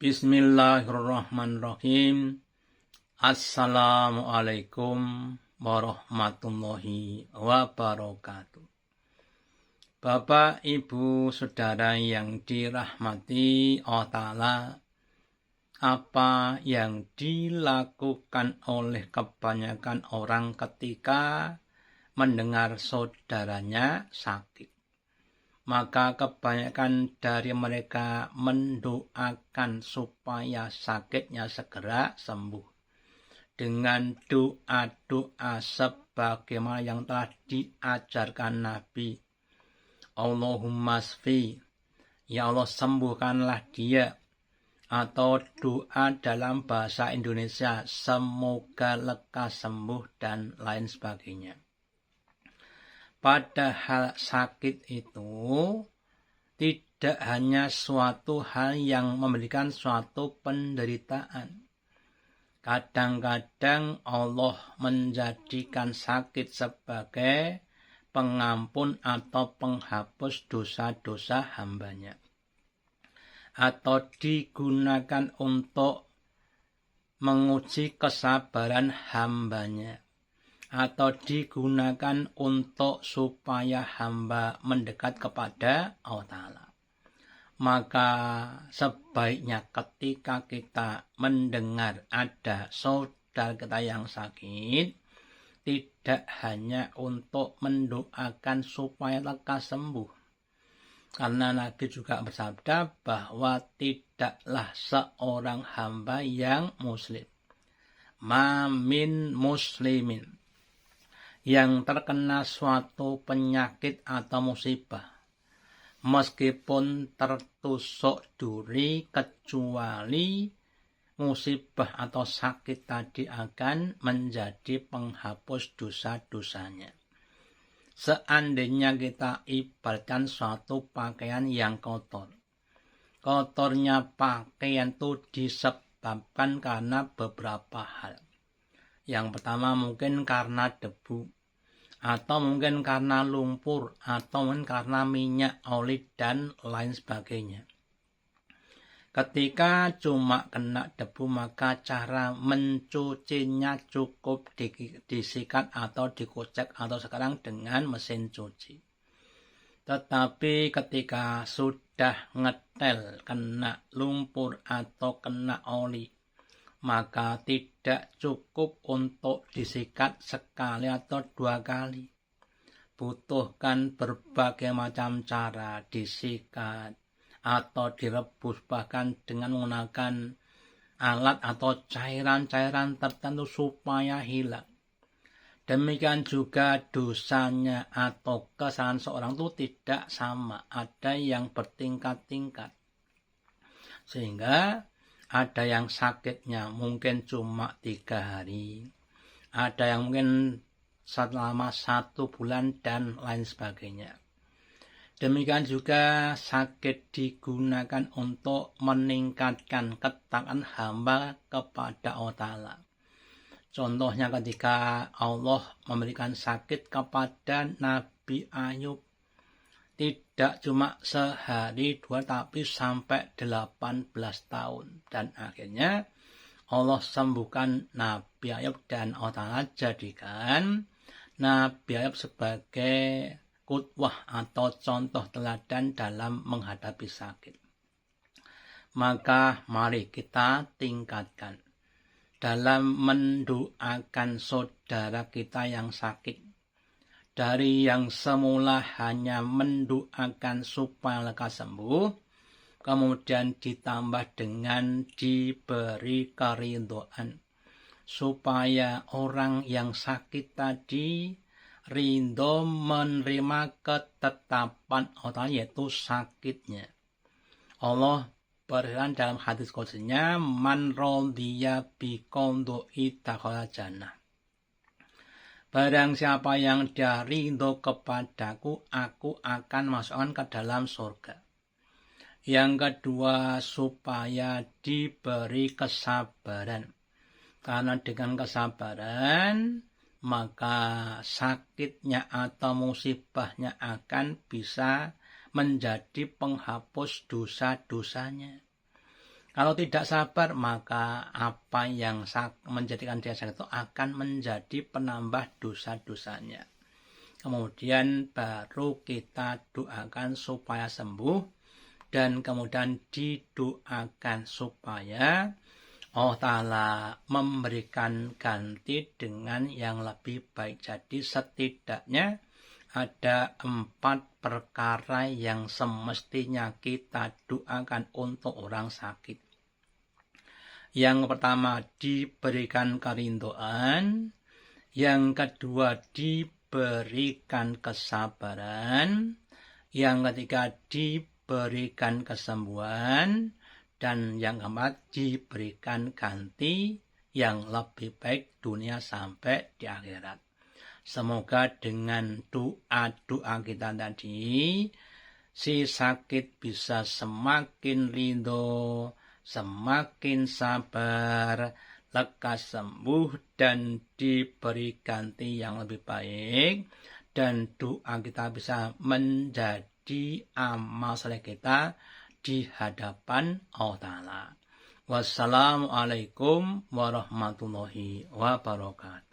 Bismillahirrahmanirrahim. Assalamualaikum warahmatullahi wabarakatuh. Bapak, Ibu, Saudara yang dirahmati Allah Ta'ala, apa yang dilakukan oleh kebanyakan orang ketika mendengar saudaranya sakit? Maka kebanyakan dari mereka mendoakan supaya sakitnya segera sembuh dengan doa-doa sebagaimana yang telah diajarkan Nabi. Allahumma shfi, ya Allah sembuhkanlah dia, atau doa dalam bahasa Indonesia semoga lekas sembuh dan lain sebagainya. Padahal sakit itu tidak hanya suatu hal yang memberikan suatu penderitaan. Kadang-kadang Allah menjadikan sakit sebagai pengampun atau penghapus dosa-dosa hambanya. Atau digunakan untuk menguji kesabaran hambanya. Atau digunakan untuk supaya hamba mendekat kepada Allah Ta'ala. Maka sebaiknya ketika kita mendengar ada saudara kita yang sakit, tidak hanya untuk mendoakan supaya lekas sembuh. Karena Nabi juga bersabda bahwa tidaklah seorang hamba yang muslim, ma min muslimin, yang terkena suatu penyakit atau musibah, meskipun tertusuk duri, kecuali musibah atau sakit tadi akan menjadi penghapus dosa-dosanya. Seandainya kita ibaratkan suatu pakaian yang kotor. Kotornya pakaian itu disebabkan karena beberapa hal. Yang pertama mungkin karena debu, atau mungkin karena lumpur, atau mungkin karena minyak, oli, dan lain sebagainya. Ketika cuma kena debu, maka cara mencucinya cukup disikat atau dikocek, atau sekarang dengan mesin cuci. Tetapi ketika sudah ngetel, kena lumpur atau kena oli, maka tidak cukup untuk disikat sekali atau dua kali. Butuhkan berbagai macam cara disikat atau direbus, bahkan dengan menggunakan alat atau cairan-cairan tertentu supaya hilang. Demikian juga dosanya atau kesalahan seorang itu tidak sama, ada yang bertingkat-tingkat. Sehingga ada yang sakitnya mungkin cuma 3 hari, ada yang mungkin selama 1 bulan, dan lain sebagainya. Demikian juga sakit digunakan untuk meningkatkan ketaatan hamba kepada Allah Ta'ala. Contohnya ketika Allah memberikan sakit kepada Nabi Ayub. Tidak cuma sehari 2, tapi sampai 18 tahun. Dan akhirnya Allah sembuhkan Nabi Ayub, dan Allah Ta'ala jadikan Nabi Ayub sebagai qudwah atau contoh teladan dalam menghadapi sakit. Maka mari kita tingkatkan dalam mendoakan saudara kita yang sakit. Dari yang semula hanya mendoakan supaya lekas sembuh, kemudian ditambah dengan diberi keridhaan, supaya orang yang sakit tadi ridho menerima ketetapan Allah, yaitu sakitnya. Allah berfirman dalam hadis qudsinya, man radiya bi qadha'i dakhala jannah. Barang siapa yang dia ridho kepadaku, aku akan masukkan ke dalam surga. Yang kedua, supaya diberi kesabaran. Karena dengan kesabaran, maka sakitnya atau musibahnya akan bisa menjadi penghapus dosa-dosanya. Kalau tidak sabar, maka apa yang menjadikan dia sakit itu akan menjadi penambah dosa-dosanya. Kemudian baru kita doakan supaya sembuh, dan kemudian didoakan supaya Allah Ta'ala memberikan ganti dengan yang lebih baik. Jadi setidaknya ada 4 perkara yang semestinya kita doakan untuk orang sakit. Yang pertama, diberikan kerinduan. Yang kedua, diberikan kesabaran. Yang ketiga, diberikan kesembuhan. Dan yang keempat, diberikan ganti yang lebih baik dunia sampai di akhirat. Semoga dengan doa-doa kita tadi, si sakit bisa semakin ridho, semakin sabar, lekas sembuh, dan diberi ganti yang lebih baik. Dan doa kita bisa menjadi amal saleh kita di hadapan Allah Ta'ala. Wassalamualaikum warahmatullahi wabarakatuh.